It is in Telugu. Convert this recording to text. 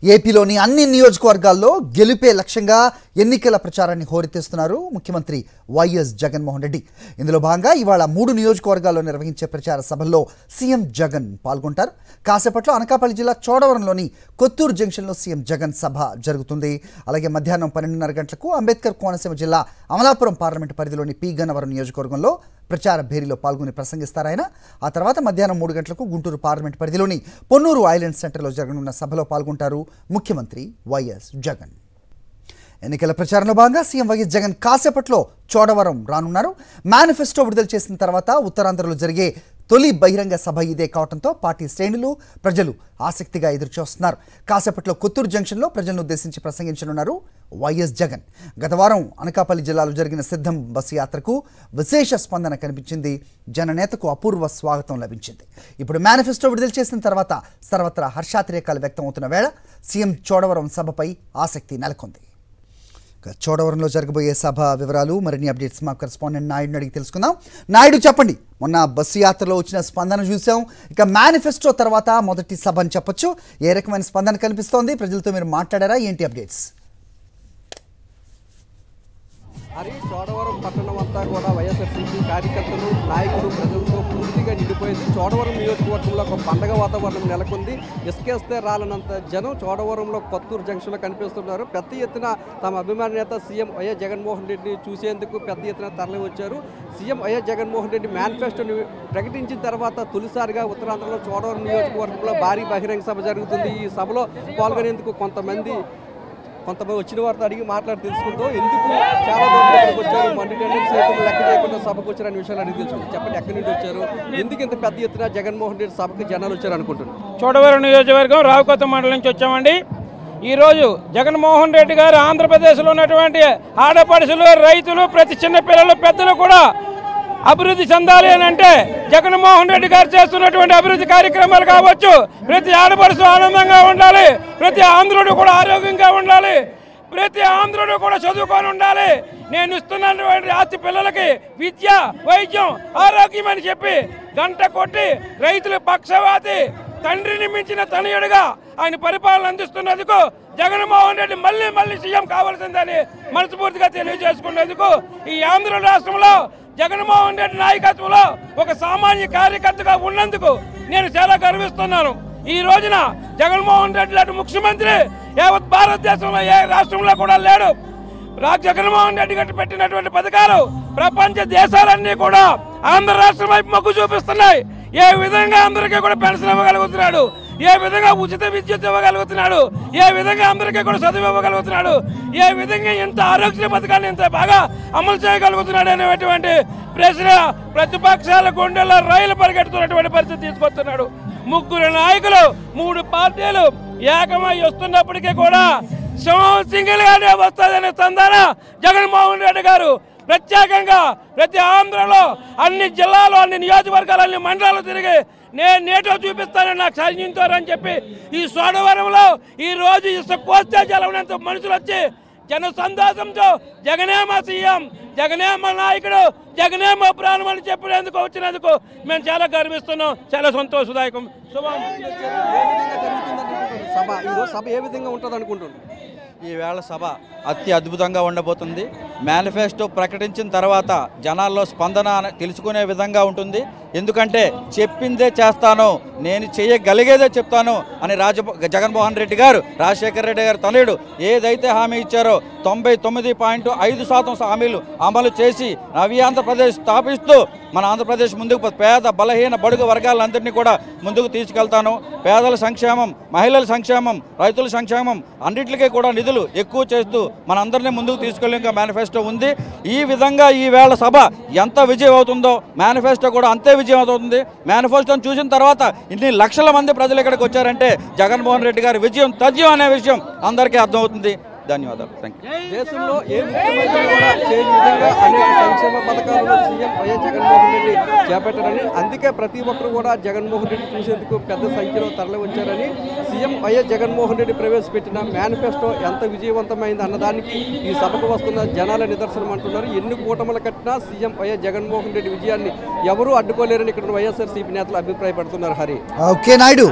ఏపీలోని అన్ని నియోజకవర్గాల్లో గెలుపే లక్ష్యంగా ఎన్నికల ప్రచారాన్ని హోరెత్తిస్తున్నారు ముఖ్యమంత్రి వైఎస్ జగన్మోహన్ రెడ్డి. ఇందులో భాగంగా ఇవాళ 3 నియోజకవర్గాల్లో నిర్వహించే ప్రచార సభల్లో సీఎం జగన్ పాల్గొంటారు. కాసేపట్లో అనకాపల్లి జిల్లా చోడవరంలోని కొత్తూరు జంక్షన్లో సీఎం జగన్ సభ జరుగుతుంది. అలాగే మధ్యాహ్నం 12:30 గంటలకు అంబేద్కర్ కోనసీమ జిల్లా అమలాపురం పార్లమెంటు పరిధిలోని పి గన్నవరం నియోజకవర్గంలో ప్రచార భేరీలో పాల్గొని ప్రసంగిస్తారు ఆయన. ఆ తర్వాత మధ్యాహ్నం 3 గంటలకు గుంటూరు పార్లమెంట్ పరిధిలోని పొన్నూరు ఐలాండ్ సెంటర్లో జరగనున్న సభలో పాల్గొంటారు ముఖ్యమంత్రి వైఎస్ జగన్. ఎన్నికల ప్రచారంలో భాగంగా సీఎం వైఎస్ జగన్ కాసేపట్లో చోడవరం రానున్నారు. మేనిఫెస్టో విడుదల చేసిన తర్వాత ఉత్తరాంధ్రలో జరిగే తొలి బహిరంగ సభ ఇదే కావడంతో పార్టీ శ్రేణులు ప్రజలు ఆసక్తిగా ఎదురుచూస్తున్నారు. కాసేపట్లో కొత్తూరు జంక్షన్లో ప్రజలను ఉద్దేశించి ప్రసంగించనున్నారు వైఎస్ జగన్. గత వారం అనకాపల్లి జిల్లాలో జరిగిన సిద్ధం బస్సు యాత్రకు విశేష స్పందన కనిపించింది. జననేతకు అపూర్వ స్వాగతం లభించింది. ఇప్పుడు మేనిఫెస్టో విడుదల చేసిన తర్వాత సర్వత్రా హర్షాతిరేకాలు వ్యక్తమవుతున్న వేళ సీఎం చోడవరం సభపై ఆసక్తి నెలకొంది. చోడవరంలో జరగబోయే సభ వివరాలు మరిన్ని అప్డేట్స్ మా కరెస్పాండెంట్ నాయుడుని అడిగి తెలుసుకుందాం. నాయుడు, చెప్పండి, మొన్న బస్సు యాత్రలో వచ్చిన స్పందన చూసాం, ఇక మేనిఫెస్టో తర్వాత మొదటి సభ అని చెప్పొచ్చు. ఏ రకమైన స్పందన కనిపిస్తోంది? ప్రజలతో మీరు మాట్లాడారా? ఏంటి అప్డేట్స్? చోడవరం పట్టణం అంతా కూడా వైఎస్ఆర్సీపీ కార్యకర్తలు, నాయకులు, ప్రజలతో పూర్తిగా నిండిపోయింది. చోడవరం నియోజకవర్గంలో ఒక పండగ వాతావరణం నెలకొంది. ఇసుకేస్తే రాలనంత జనం చోడవరంలో కొత్తూరు జంక్షన్లో కనిపిస్తున్నారు. పెద్ద ఎత్తున తమ అభిమాన నేత సీఎం వైఎస్ జగన్మోహన్ రెడ్డిని చూసేందుకు పెద్ద ఎత్తున తరలి వచ్చారు. సీఎం వైఎస్ జగన్మోహన్ రెడ్డి మేనిఫెస్టోని ప్రకటించిన తర్వాత తొలిసారిగా ఉత్తరాంధ్రలో చోడవరం నియోజకవర్గంలో భారీ బహిరంగ సభ జరుగుతుంది. ఈ సభలో పాల్గొనేందుకు కొంతమంది వచ్చిన వారితో అడిగి మాట్లాడి తెలుసుకుంటూ ఎందుకు చాలా దూరం వచ్చారు, మండి టెండెన్స్ సైతం లెక్క చేయకుండా సభకు వచ్చారనే విషయాలు అడిగి తెలుసుకుంటారు. చెప్పండి, ఎక్కడి నుండి వచ్చారు, ఎందుకు ఇంత పెద్ద ఎత్తున జగన్మోహన్ రెడ్డి సభకు జనాలు వచ్చారు అనుకుంటున్నారు? చోడవరం నియోజకవర్గం రావుకొత్త మండలం నుంచి వచ్చామండి. ఈరోజు జగన్మోహన్ రెడ్డి గారు ఆంధ్రప్రదేశ్లో ఉన్నటువంటి ఆడపడుచులు, రైతులు, ప్రతి చిన్న పిల్లలు, పెద్దలు కూడా అభివృద్ధి చెందాలి అని అంటే జగన్మోహన్ రెడ్డి గారు చేస్తున్నటువంటి అభివృద్ధి కార్యక్రమాలు కావచ్చు, ప్రతి ఆడపడుచు ఆనందంగా ఉండాలి, ప్రతి ఆంధ్రుడు కూడా ఆరోగ్యంగా ఉండాలి, ప్రతి ఆంధ్రుడు కూడా చదువుకొని ఉండాలి, నేను ఇస్తున్నటువంటి ఆస్తి పిల్లలకి విద్య, వైద్యం, ఆరోగ్యం అని చెప్పి గంట కొట్టి రైతుల పక్షవాతి, తండ్రిని మించిన తనయుడిగా ఆయన పరిపాలన అందిస్తున్నందుకు జగన్మోహన్ రెడ్డి మళ్ళీ సీఎం కావాల్సిందని మనస్ఫూర్తిగా తెలియజేసుకున్నందుకు ఈ ఆంధ్ర రాష్ట్రంలో జగన్మోహన్ రెడ్డి నాయకత్వంలో ఒక సామాన్య కార్యకర్తగా ఉన్నందుకు నేను చాలా గర్విస్తున్నాను. ఈ రోజున జగన్మోహన్ రెడ్డి లాంటి ముఖ్యమంత్రి యావత్ భారతదేశంలో ఏ రాష్ట్రంలో కూడా లేడు. జగన్మోహన్ రెడ్డి గారు పెట్టినటువంటి పథకాలు ప్రపంచ దేశాలన్నీ కూడా ఆంధ్ర రాష్ట్రం వైపు మొగ్గు చూపిస్తున్నాయి. ఏ విధంగా అందరికీ కూడా పెన్షన్ ఇవ్వగలుగుతున్నాడు, ఏ విధంగా ఉచిత విద్యుత్ ఇవ్వగలుగుతున్నాడు, ఏ విధంగా అందరికీ కూడా చదువు ఇవ్వగలుగుతున్నాడు, ఏ విధంగా ఇంత ఆరోగ్య పథకాన్ని ఇంత బాగా అమలు చేయగలుగుతున్నాడు అనేటువంటి ప్రశ్న ప్రతిపక్షాల గుండెల్లో రైలు పరిగెడుతున్నటువంటి పరిస్థితి తీసుకొస్తున్నాడు. 3 నాయకులు 3 పార్టీలు ఏకమై వస్తున్నప్పటికీ కూడా సింగిల్ గానే వస్తుందనే సంధాన జగన్మోహన్ రెడ్డి గారు ప్రత్యేకంగా ప్రతి ఆంధ్రలో అన్ని జిల్లాలో, అన్ని నియోజకవర్గాలు, అన్ని మండలాలు తిరిగి నేను నేటో చూపిస్తానని నాకు సాధించారని చెప్పి ఈ చోడవరంలో ఈ రోజు కోస్తే జలవనంత మనుషులు వచ్చి జన సంతోషంతో జగనేమ సీఎం, జగనేమ నాయకుడు, జగనేమ ప్రాణం అని చెప్పినందుకు వచ్చినందుకు మేము చాలా గర్విస్తున్నాం. చాలా సంతోషదాయకం. సభ ఏ విధంగా ఉంటుంది అనుకుంటున్నాం? ఈవేళ సభ అద్భుతంగా ఉండబోతుంది. మేనిఫెస్టో ప్రకటించిన తర్వాత జనాల్లో స్పందన తెలుసుకునే విధంగా ఉంటుంది. ఎందుకంటే చెప్పిందే చేస్తాను, నేను చేయగలిగేదే చెప్తాను అని జగన్మోహన్ రెడ్డి గారు, రాజశేఖర రెడ్డి గారు తనయుడు ఏదైతే హామీ ఇచ్చారో 99.5% హామీలు అమలు చేసి నవీ ఆంధ్రప్రదేశ్ స్థాపిస్తూ మన ఆంధ్రప్రదేశ్ ముందుకు పేద, బలహీన, బడుగు వర్గాలందరినీ కూడా ముందుకు తీసుకెళ్తాను. పేదల సంక్షేమం, మహిళల సంక్షేమం, రైతుల సంక్షేమం అన్నింటికీ కూడా నిధులు ఎక్కువ చేస్తూ మనందరినీ ముందుకు తీసుకెళ్ళే మేనిఫెస్టో ఉంది. ఈ విధంగా ఈవేళ సభ ఎంత విజయం అవుతుందో మేనిఫెస్టో కూడా అంతే విజయం అవుతుంది. మేనిఫెస్టోని చూసిన తర్వాత ఇన్ని లక్షల మంది ప్రజలు ఇక్కడికి వచ్చారంటే జగన్మోహన్ రెడ్డి గారి విజయం తథ్యం అనే విషయం అందరికీ అర్థమవుతుంది. ధన్యవాదాలు. Thank you. దేశంలో ఏ ముఖ్యమంత్రి కూడా చేయని విధంగా అనేక సంక్షేమ పథకాలను సీఎం వైఎస్ జగన్మోహన్ రెడ్డి చేపట్టారని, అందుకే ప్రతి ఒక్కరు కూడా జగన్మోహన్ రెడ్డి చూసేందుకు పెద్ద సంఖ్యలో తరలి వచ్చారని, సీఎం వైఎస్ జగన్మోహన్ రెడ్డి ప్రవేశపెట్టిన మేనిఫెస్టో ఎంత విజయవంతమైంది అన్నదానికి ఈ సభకు వస్తున్న జనాల నిదర్శనం అంటున్నారు. ఎన్ని కూటములు కట్టినా సీఎం వైఎస్ జగన్మోహన్ రెడ్డి విజయాన్ని ఎవరూ అడ్డుకోలేరని ఇక్కడ వైఎస్ఆర్సీపీ నేతలు అభిప్రాయపడుతున్నారు. హరి. ఓకే నాయుడు.